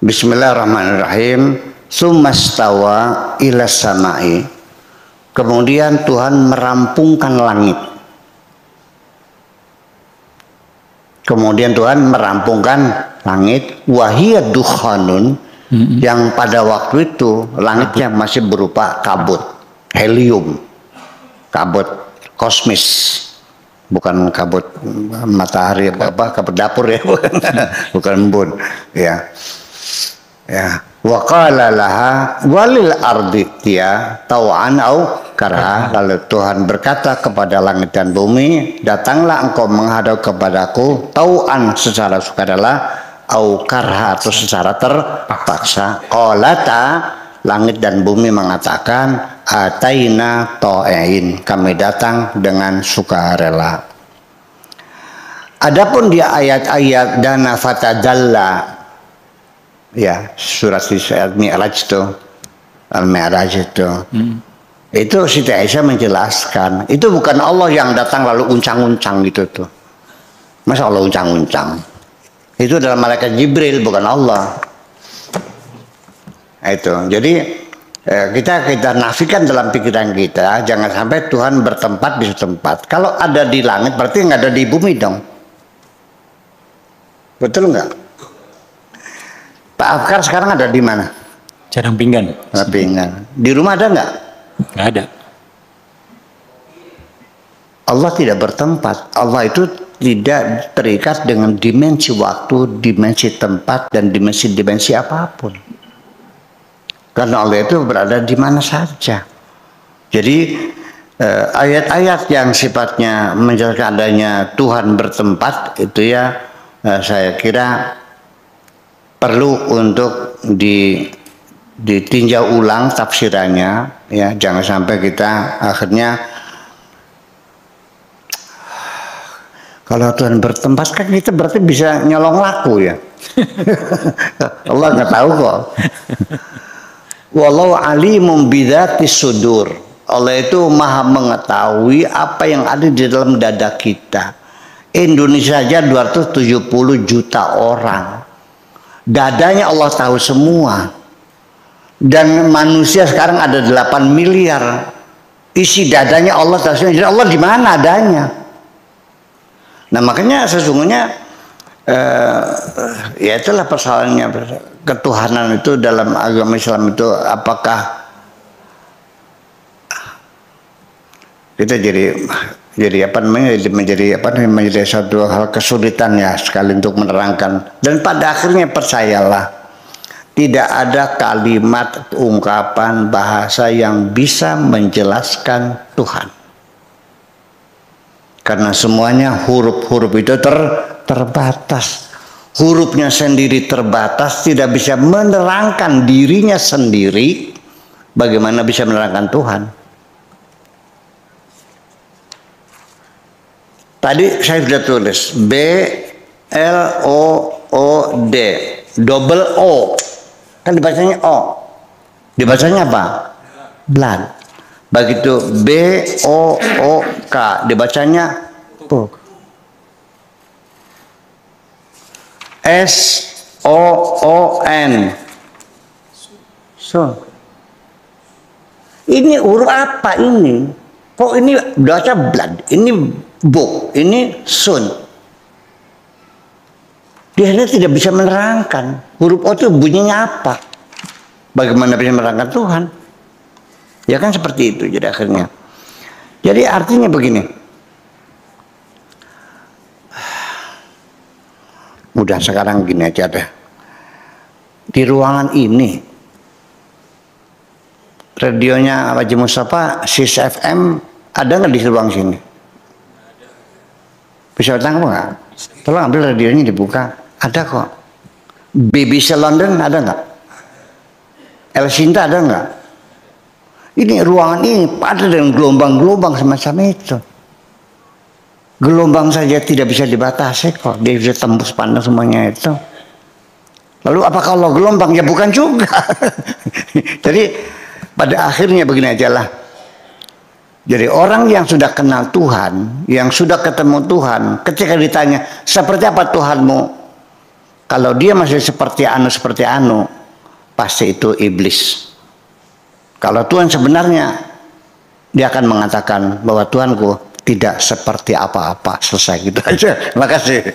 Bismillahirrahmanirrahim. Sumastawa ila samai. Kemudian Tuhan merampungkan langit. Kemudian Tuhan merampungkan langit. Wahiyad dukhanun. Yang pada waktu itu langitnya masih berupa kabut, helium, kabut kosmis. Bukan kabut matahari apa kabut dapur ya, bukan embun ya. Wa qala laha walil ardi ya tau'an au karha. Lalu Tuhan berkata kepada langit dan bumi, datanglah engkau menghadap kepadaku tau'an secara sukarela, au karha atau secara terpaksa. Qalata, langit dan bumi mengatakan, ataina ta'in, kami datang dengan sukarela. Adapun di ayat-ayat dana fatadalla, ya surat Al-Mi'raj itu, Al-Mi'raj itu Siti Aisyah menjelaskan, itu bukan Allah yang datang lalu uncang-uncang gitu tuh. Masa Allah uncang-uncang? Itu adalah malaikat Jibril, bukan Allah. Itu. Jadi kita nafikan dalam pikiran kita, jangan sampai Tuhan bertempat di suatu tempat. Kalau ada di langit berarti nggak ada di bumi dong. Betul nggak? Pak Afkar sekarang ada di mana? Jarang pinggan. Pinggan. Di rumah ada nggak? Nggak ada. Allah tidak bertempat. Allah itu tidak terikat dengan dimensi waktu, dimensi tempat, dan dimensi apapun. Karena Allah itu berada di mana saja. Jadi ayat-ayat yang sifatnya menjelaskan adanya Tuhan bertempat itu ya saya kira perlu untuk ditinjau ulang tafsirannya, ya. Jangan sampai kita akhirnya kalau Tuhan bertempat kan kita berarti bisa nyolong laku ya. Allah nggak tahu kok. Wallahu alimun bidzatis sudur. Allah itu maha mengetahui apa yang ada di dalam dada kita. Indonesia saja 270 juta orang. Dadanya Allah tahu semua. Dan manusia sekarang ada 8 miliar. Isi dadanya Allah tahu semua. Jadi Allah di mana adanya? Nah makanya sesungguhnya ya itulah persoalannya, ketuhanan itu dalam agama Islam itu apakah kita jadi apa namanya menjadi satu hal kesulitan ya sekali untuk menerangkan. Dan pada akhirnya percayalah, tidak ada kalimat, ungkapan, bahasa yang bisa menjelaskan Tuhan. Karena semuanya huruf-huruf itu terbatas. Hurufnya sendiri terbatas, tidak bisa menerangkan dirinya sendiri. Bagaimana bisa menerangkan Tuhan? Tadi saya sudah tulis B L O O D, double O, kan dibacanya O, dibacanya apa? Blood. Begitu B O O K dibacanya book. S O O N so. Ini huruf apa ini? Kok ini baca blood? Ini book, ini sun. Dia tidak bisa menerangkan huruf O itu bunyinya apa. Bagaimana bisa menerangkan Tuhan? Ya kan seperti itu. Jadi akhirnya, jadi artinya begini. Udah sekarang gini aja deh. Di ruangan ini, radionya Haji Mustafa, SIS FM, ada nggak di ruang sini? Bisa tangkap nggak? Tolong ambil radionya dibuka. Ada kok. BBC London ada nggak? El Sinta ada nggak? Ini ruangan ini padat dengan gelombang-gelombang semacam itu. Gelombang saja tidak bisa dibatasi kok. Dia bisa tembus pandang semuanya itu. Lalu apakah Allah gelombang? Ya bukan juga. Jadi pada akhirnya begini aja lah. Jadi orang yang sudah kenal Tuhan, yang sudah ketemu Tuhan, ketika ditanya seperti apa Tuhanmu, Kalau dia masih seperti anu, pasti itu iblis. Kalau Tuhan sebenarnya, dia akan mengatakan bahwa Tuhanku tidak seperti apa-apa. Selesai gitu aja. Terima kasih.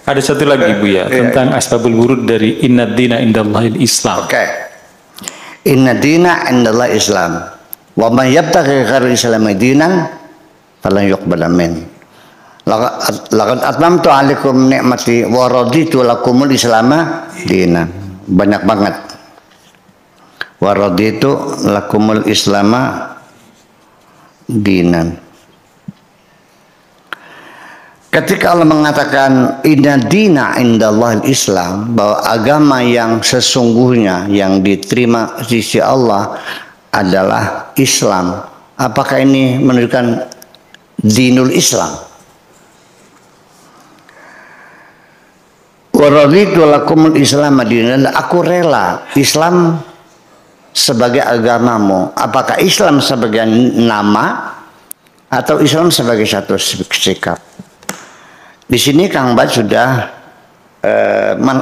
Ada satu lagi Buya tentang asbabul wurud dari inna dina indallahil Islam. Oke. Inna dina indallah Islam. Wa man yabtaghi ghairal Islami dinan falan yuqbala min. Laqad atmamtu 'alaikum ni'mati wa raditu lakumul Islama dinan. Banyak banget. Wa raditu lakumul Islama dinan. Ketika Allah mengatakan inna dina indallahil Islam, bahwa agama yang sesungguhnya yang diterima di sisi Allah adalah Islam. Apakah ini menunjukkan dinul Islam? Wa raditu lakumul Islam dinan. Aku rela Islam sebagai agamamu. Apakah Islam sebagai nama atau Islam sebagai satu sikap? Di sini Kang Bad sudah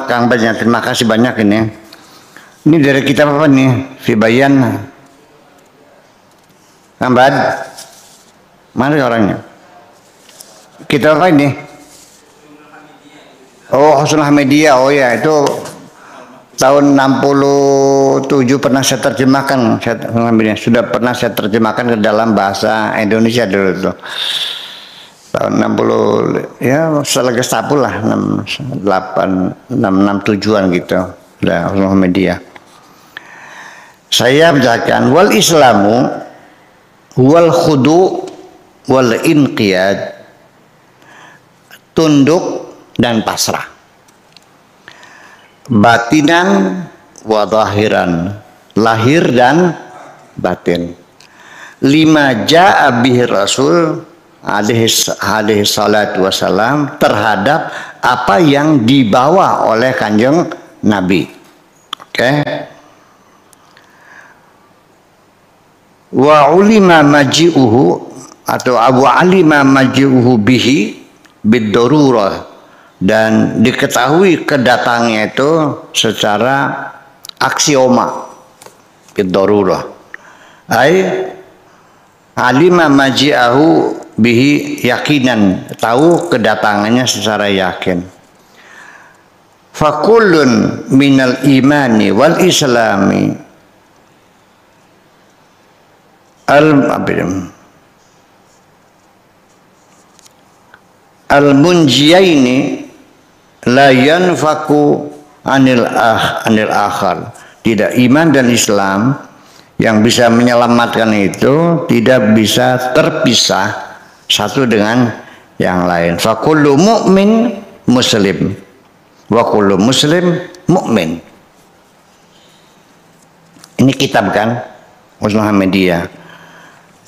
Kang Badnya terima kasih banyak ini. Ini dari kitab apa nih? Fibayan. Kang Bad, mana orangnya? Kitab apa ini? Oh, Husnul Hamidiyah. Oh ya, itu tahun 67 pernah saya terjemahkan. Sudah pernah saya terjemahkan ke dalam bahasa Indonesia dulu tuh. Tahun 60 ya setelah Gestapo lah 667an gitu. Udah Husnul Hamidiyah. Saya bacakan wal Islamu wal khudu wal inqiyad, tunduk dan pasrah, batinan wa zahiran, lahir dan batin. Lima ja'a bihi Rasul alaihi salatu wassalam, terhadap apa yang dibawa oleh Kanjeng Nabi. Oke. Wa ulima maji'uhu atau Abu alima maji'uhu bihi bid-darurah, dan diketahui kedatangnya itu secara aksioma, bid-darurah. Ai alima maji'ahu bihi yakinan, tahu kedatangannya secara yakin. Fakullun minal imani wal islami al-munjiyaini la yanfaku anil akhar. Tidak, iman dan Islam yang bisa menyelamatkan itu tidak bisa terpisah satu dengan yang lain. Fa kullu mu'min muslim wa kullu muslim mu'min. Ini kitab kan Husnul Hamidiyah.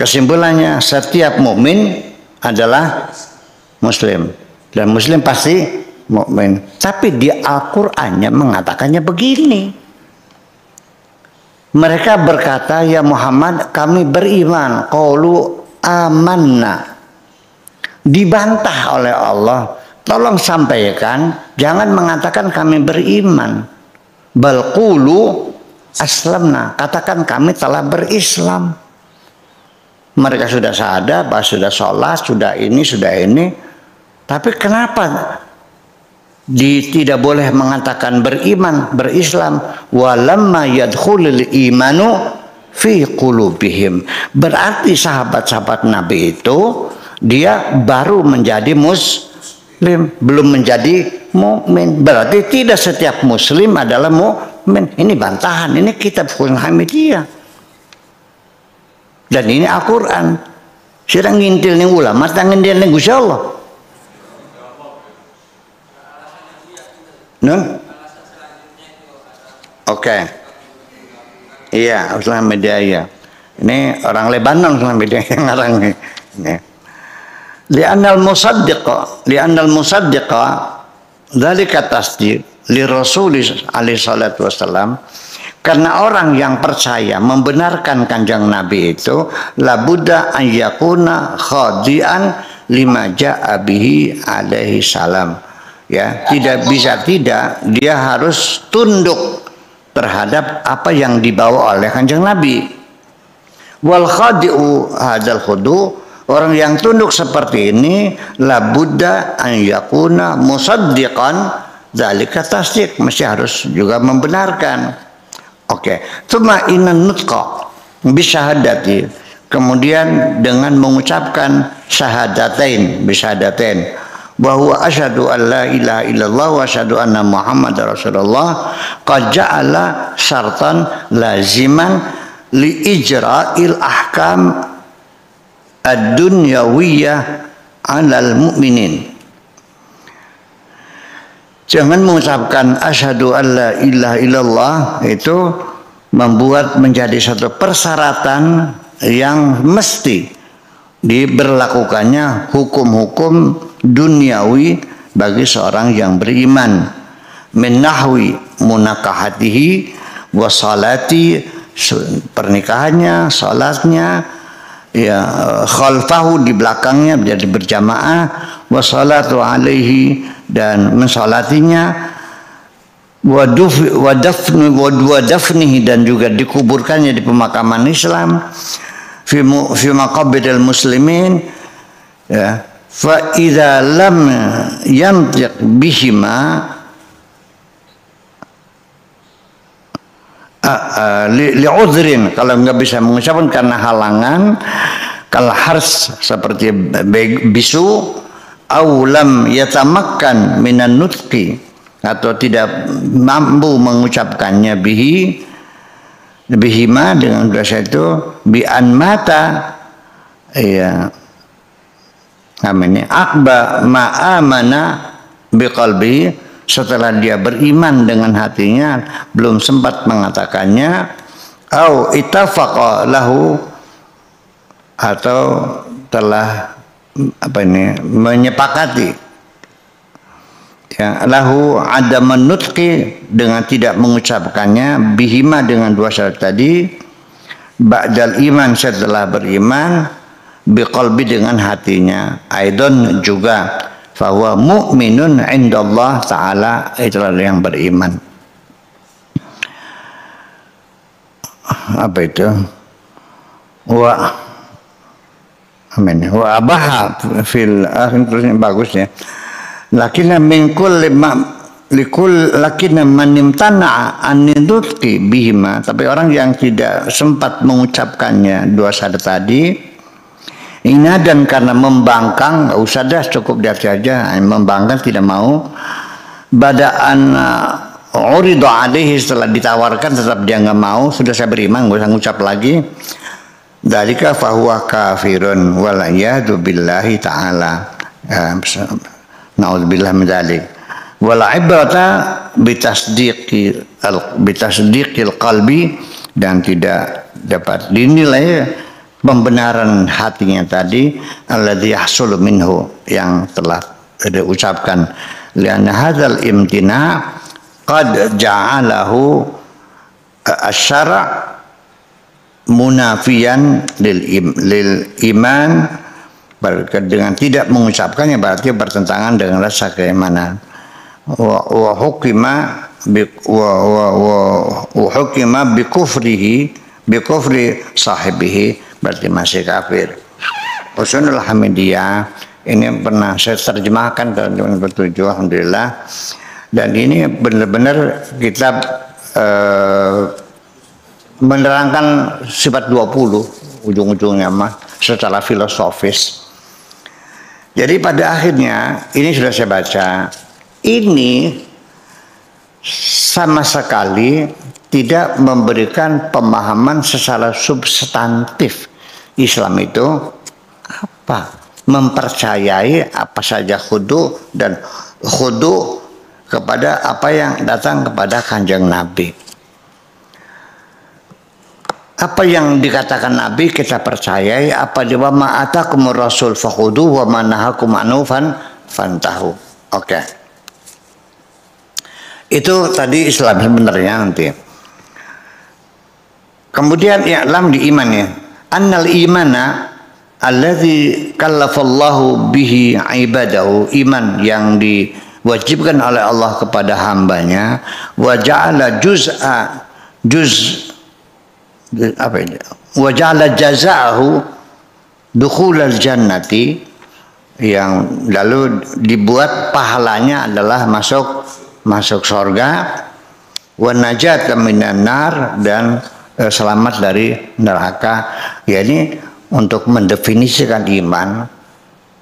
Kesimpulannya setiap mukmin adalah muslim dan muslim pasti mukmin. Tapi di Al-Qur'annya mengatakannya begini. Mereka berkata, ya Muhammad, kami beriman. Qalu amanna. Dibantah oleh Allah. Tolong sampaikan, jangan mengatakan kami beriman. Bal qulu aslamna. Katakan kami telah berislam. Mereka sudah sadar, sudah sholat, sudah ini. Tapi kenapa tidak boleh mengatakan beriman, berislam? Walamma yadkhulul imanu fi qulubihim. Berarti sahabat-sahabat Nabi itu dia baru menjadi muslim, belum menjadi mukmin. Berarti tidak setiap muslim adalah mukmin. Ini bantahan, ini kitab Husnul Hamidiyah. Dan ini Al-Quran. Sedang ngintil nih ulama, tangan dia nih Gusti Allah. Nun? Oke. Iya, Husnul Hamidiyah. Ini orang Lebanon Husnul Hamidiyah yang ngarang nih. Li'annal musaddiqa dzalika tasdiq li Rasul alaihi salatu wasallam. Karena orang yang percaya membenarkan Kanjeng Nabi itu labudda an yakuna khadi'an lima ja'a bihi alaihi salam. ya, tidak bisa tidak, dia harus tunduk terhadap apa yang dibawa oleh Kanjeng Nabi. Wal khadi'u hadzal khudu, orang yang tunduk seperti ini la budda an yakuna musaddiqan dzalika tasdiq, mesti harus juga membenarkan. Oke, tsumma innan nutqa bisyahadati, kemudian dengan mengucapkan syahadatain bisyahadatain bahwa asyhadu an la ilaha illallah wa asyhadu anna muhammadar rasulullah qad ja'ala syartan laziman li ijra'il ahkam ad-dunyawiyah 'alal mu'minin. Jangan mengucapkan asyhadu an la ilaha illallah itu membuat menjadi satu persyaratan yang mesti diberlakukannya hukum-hukum duniawi bagi seorang yang beriman, min nahwi munakahatihi wa salati, pernikahannya, salatnya, ya, khalfahu, di belakangnya menjadi berjamaah, wa salatu alaihi, dan mensalatinya, wa dafnihi, dan juga dikuburkannya di pemakaman Islam, fi maqabiril muslimin, ya. Fa idza lam yantiq bihima li'udhrin, kalau nggak bisa mengucapkan karena halangan, kalau harus seperti bisu, au lam yatamakkan minan nutqi, atau tidak mampu mengucapkannya bihima dengan bahasa itu, bi an mata, ya, namanya akba ma'amana biqalbi, setelah dia beriman dengan hatinya belum sempat mengatakannya, au ittafaqa lahu, atau telah menyepakati, ya, lahu adaman nutqi, dengan tidak mengucapkannya, bihima, dengan dua syarat tadi, ba'dal iman, setelah beriman, biqalbi, dengan hatinya, aidon juga, bahwa mu'minun indallah ta'ala, itulah yang beriman. Apa itu? Wa abaha fil akhir, bagus ya. Lakinna min kulli lakinna man imtana'a an nutqi bihima, tapi orang yang tidak sempat mengucapkannya dua syarat tadi, inadan, karena membangkang, nggak usah dah, cukup dia saja, membangkang, tidak mau, badaan uridu alaihi, setelah ditawarkan tetap dia nggak mau, sudah saya beriman, nggak usah ngucap lagi, dzalika fahuwa kafirun wal iyadu billahi ta'ala, naudzubillah min dzalik. Wal ibrata bitasdiqil qalbi, dan tidak dapat dinilai pembenaran hatinya tadi, alladzi yahsulu minhu, yang telah diucapkan, lianna hadzal imtina qad ja'alahu asy-syara' munafiyan lil iman, dengan tidak mengucapkannya berarti bertentangan dengan rasa keimanan. Wa hukima bi kufri sahibihi, berarti masih kafir. Usulul Hamidiyah ini pernah saya terjemahkan ke teman bertujuh, alhamdulillah, dan ini benar-benar kitab menerangkan sifat 20 ujung-ujungnya mah secara filosofis. Jadi pada akhirnya ini sudah saya baca, ini sama sekali tidak memberikan pemahaman secara substantif. Islam itu apa? Mempercayai apa saja khudu, dan khudu kepada apa yang datang kepada Kanjeng Nabi. Apa yang dikatakan Nabi kita percayai, apa di wa ma atakumur rasul fakhudu wa ma nahakum anhu fantahu. Oke. Itu tadi Islam sebenarnya nanti. Kemudian i'lam di iman ya. Annal imana alladzi kallafallahu bihi ibadahu, iman yang wajibkan oleh Allah kepada hambanya, wa ja'ala wa ja'ala jazaahu dukhulal jannati, yang lalu dibuat pahalanya adalah masuk surga, wa najata minan nar, dan selamat dari neraka. Yani untuk mendefinisikan iman,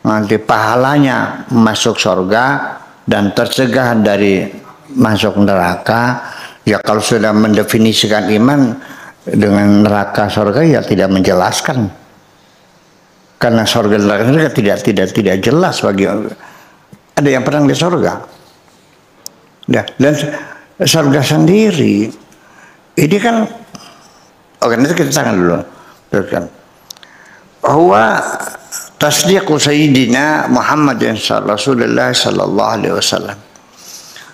nanti pahalanya masuk surga dan tercegah dari masuk neraka. Ya kalau sudah mendefinisikan iman dengan neraka surga, ya tidak menjelaskan, karena surga dan neraka tidak jelas bagi ada yang pernah di surga. Dan surga sendiri ini kan, oke, nanti kita tangan dulu teruskan. Bahwa tasdiqu sayyidina Muhammad Rasulullah sallallahu alaihi wasallam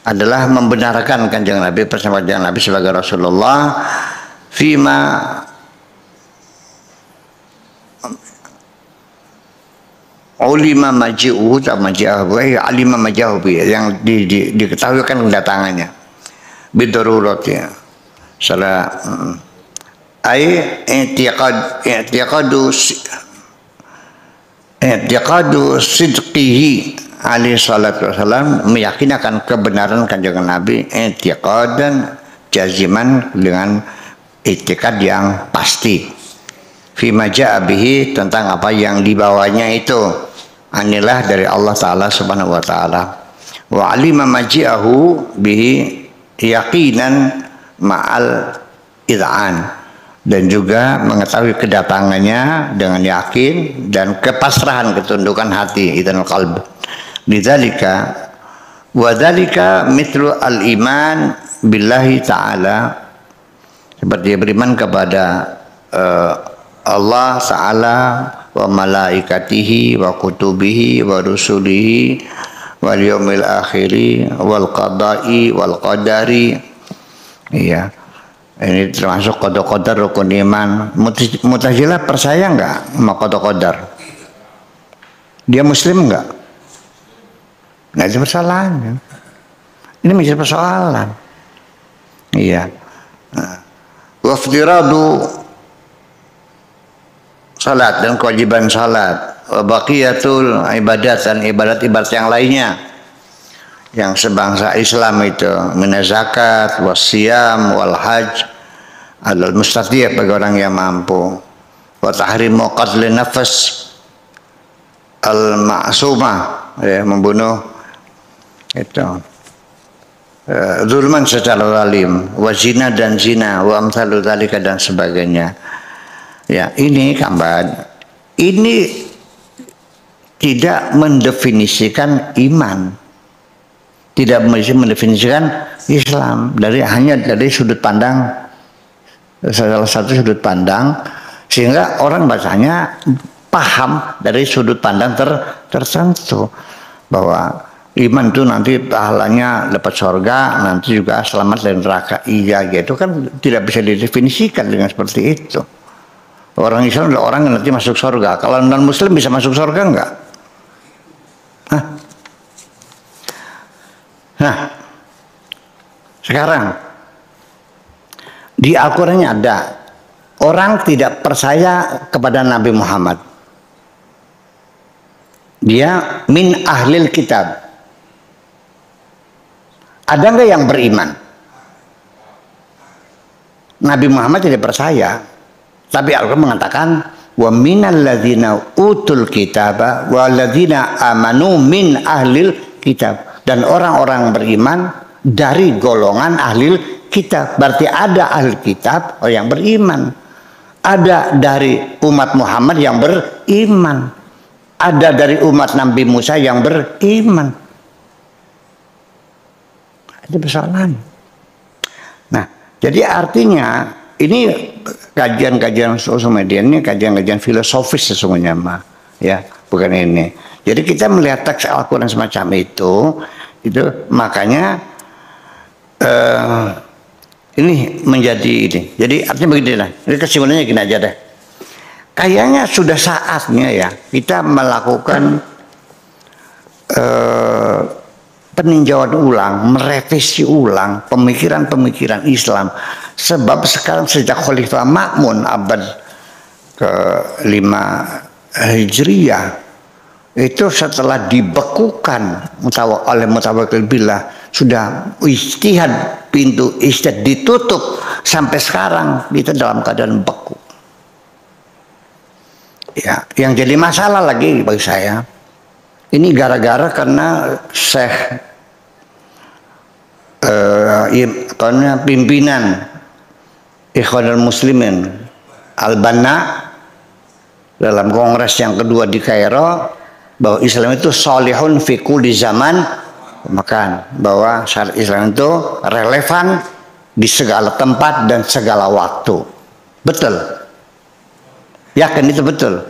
adalah membenarkan kanjeng Nabi, bersama kanjeng Nabi sebagai Rasulullah, fima ulima maji'uhu alima maji'uhu, yang diketahui kan kedatangannya bidarurati salah i'tiqadu sidqihi alaihi salatu wasalam, meyakinakan kebenaran kanjeng Nabi i'tiqadan jaziman, dengan i'tiqad yang pasti, fima ja'a bihi, tentang apa yang dibawanya itu, anilah dari Allah Ta'ala subhanahu wa ta'ala, wa alima maji'ahu bihi yaqinan ma'al id'an, dan juga mengetahui kedatangannya dengan yakin dan kepasrahan, ketundukan hati, idzal qalb. Lidzalika wa dzalika mithlu al-iman billahi ta'ala, seperti beriman kepada Allah Ta'ala, wa malaikatihi wa kutubihi wa rusulihi wal yaumil akhiri wal qada'i wal qadari. Iya, ini termasuk qada-qadar, rukun iman. Mu'tazilah percaya enggak sama qada-qadar? Dia muslim enggak? Nah, itu persoalan. Ini menjadi persoalan. Iya. Waftiradu salat dan kewajiban salat, wa baqiyatul ibadat, dan ibadat-ibadat yang lainnya yang sebangsa Islam itu, minaz zakat, wasiyam, wal hajj al mustati' bagi orang yang mampu, wa tahrimu qatl nafas al ma'sumah, ya, membunuh itu zulman secara zalim, wa zina dan zina, wa amsalu dzalika, dan sebagainya. Ya, ini kamban, ini tidak mendefinisikan iman, tidak mendefinisikan Islam, hanya dari sudut pandang, salah satu sudut pandang, sehingga orang bacanya paham dari sudut pandang tertentu, bahwa iman itu nanti pahalanya dapat surga, nanti juga selamat dari neraka. Iya, gitu kan tidak bisa didefinisikan dengan seperti itu. Orang Islam adalah orang yang nanti masuk surga. Kalau non Muslim bisa masuk surga enggak? Nah, sekarang di Al-Qurannya ada orang tidak percaya kepada Nabi Muhammad. Dia min ahlil kitab. Ada nggak yang beriman? Nabi Muhammad tidak percaya, tapi Al-Quran mengatakan wa minal ladzina utul kitaba wa ladzina amanu min ahlil kitab, dan orang-orang beriman dari golongan ahlil kitab. Berarti ada ahli kitab yang beriman, ada dari umat Muhammad yang beriman, ada dari umat Nabi Musa yang beriman. Itu persoalan. Nah, jadi artinya ini kajian-kajian sosial media, ini kajian-kajian filosofis sesungguhnya, ya, bukan ini. Jadi kita melihat teks Al-Quran semacam itu makanya ini menjadi ini. Jadi artinya beginilah. Ini kesimpulannya gini aja deh. Kayaknya sudah saatnya ya kita melakukan peninjauan ulang, merevisi ulang pemikiran-pemikiran Islam. Sebab sekarang sejak Khalifah Ma'mun abad ke-5 Hijriyah, itu setelah dibekukan oleh Mutawakkil Billah, sudah ijtihad, pintu ijtihad ditutup, sampai sekarang kita dalam keadaan beku. Ya, yang jadi masalah lagi bagi saya, ini gara-gara karena Syekh pimpinan Ikhwanul Muslimin Al-Banna dalam kongres yang kedua di Kairo, bahwa Islam itu solihun fi kulli zaman makan, bahwa syariat Islam itu relevan di segala tempat dan segala waktu. Betul? Yakin itu betul?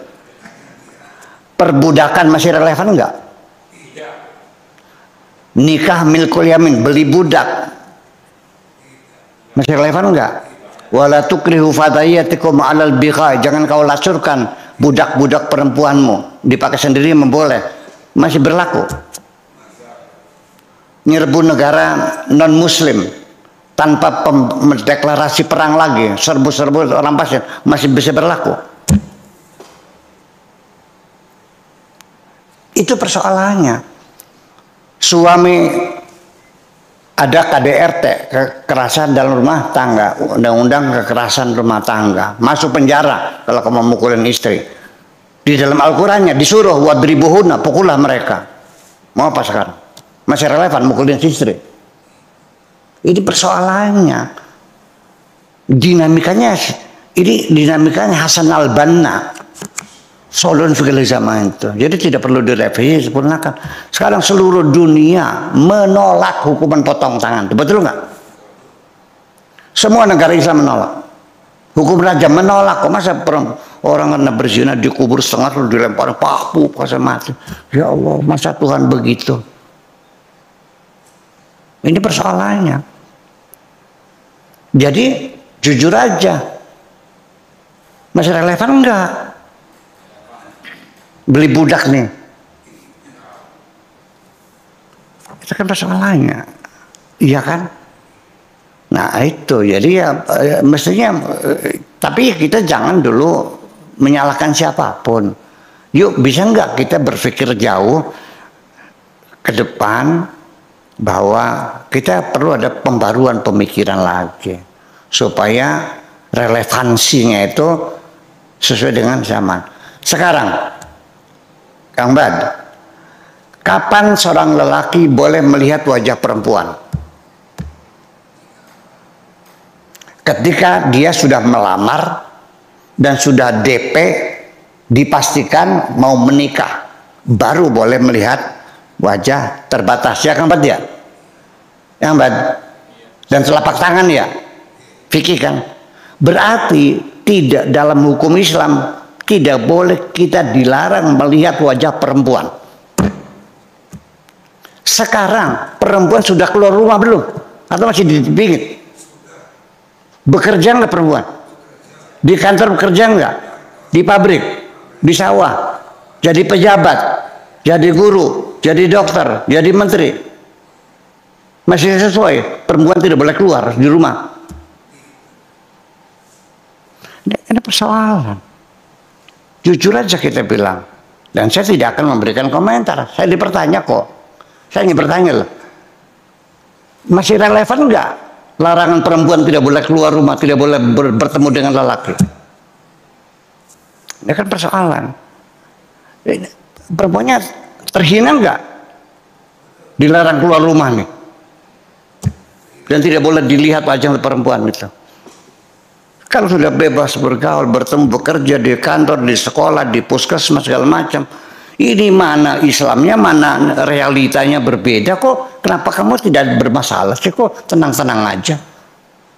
Perbudakan masih relevan enggak? Nikah milkul yamin, beli budak, masih relevan enggak? Wala tukrihu fatayatikum 'alal bigha, jangan kau lacurkan budak-budak perempuanmu, dipakai sendiri memboleh, masih berlaku. Nyerbu negara non muslim tanpa deklarasi perang lagi, serbu-serbu orang pasien, masih bisa berlaku. Itu persoalannya. Suami ada KDRT, kekerasan dalam rumah tangga, undang-undang kekerasan rumah tangga, masuk penjara kalau kamu memukulin istri. Di dalam Al-Qur'annya disuruh wadribuhunna, pukullah mereka. Mau apa sekarang? Masih relevan mukulin istri? Ini persoalannya. Dinamikanya Hasan Al-Banna. Solon fikih zaman itu. Jadi tidak perlu direvisi, sempurnakan. Sekarang seluruh dunia menolak hukuman potong tangan. Betul nggak? Semua negara Islam menolak. Hukum rajam menolak. Kok masa orang kena berzina dikubur setengah lalu dilempar paku sampai mati? Ya Allah, masa Tuhan begitu? Ini persoalannya. Jadi jujur aja, masih relevan enggak? Beli budak nih, itu kan persoalannya, iya kan? Nah itu, jadi ya mestinya, tapi kita jangan dulu menyalahkan siapapun. Yuk, bisa nggak kita berpikir jauh ke depan, bahwa kita perlu ada pembaruan pemikiran lagi supaya relevansinya itu sesuai dengan zaman. Sekarang Kang Bad, kapan seorang lelaki boleh melihat wajah perempuan? Ketika dia sudah melamar dan sudah DP, dipastikan mau menikah, baru boleh melihat wajah terbatas. Ya Kang Bad ya? Kang Bad? Dan telapak tangan ya? Fikih kan? Berarti tidak, dalam hukum Islam tidak boleh kita dilarang melihat wajah perempuan. Sekarang perempuan sudah keluar rumah belum? Atau masih dipingin? Bekerja nggak perempuan? Di kantor bekerja nggak? Di pabrik? Di sawah? Jadi pejabat? Jadi guru? Jadi dokter? Jadi menteri? Masih sesuai? Perempuan tidak boleh keluar di rumah. Ini persoalan. Jujur aja kita bilang. Dan saya tidak akan memberikan komentar. Saya dipertanya kok. Saya ingin bertanya loh. Masih relevan nggak larangan perempuan tidak boleh keluar rumah, tidak boleh bertemu dengan lelaki? Ini kan persoalan. Perempuannya terhina nggak? Dilarang keluar rumah nih. Dan tidak boleh dilihat wajah perempuan itu. Kalau sudah bebas bergaul, bertemu, bekerja di kantor, di sekolah, di puskesmas segala macam, ini mana Islamnya, mana realitanya berbeda kok? Kenapa kamu tidak bermasalah sih kok? Tenang-tenang aja.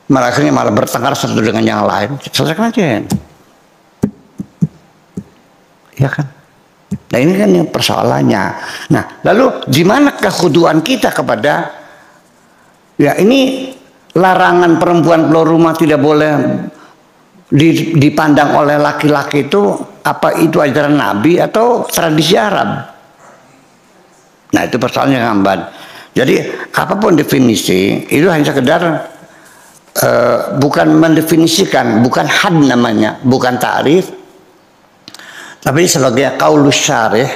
Malah akhirnya malah bertengkar satu dengan yang lain. Selesaikan aja. Ya kan? Nah ini kan yang persoalannya. Nah lalu di mana kekhuduan kita kepada, ya ini larangan perempuan keluar rumah tidak boleh dipandang oleh laki-laki itu, apa itu ajaran Nabi atau tradisi Arab? Nah itu persoalannya Kang Bad. Jadi apapun definisi itu hanya sekedar bukan mendefinisikan, bukan had namanya, bukan ta'rif, tapi sebagai qaulus syarih,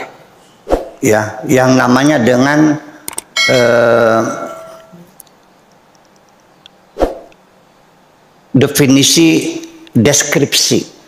ya, yang namanya dengan definisi deskripsi.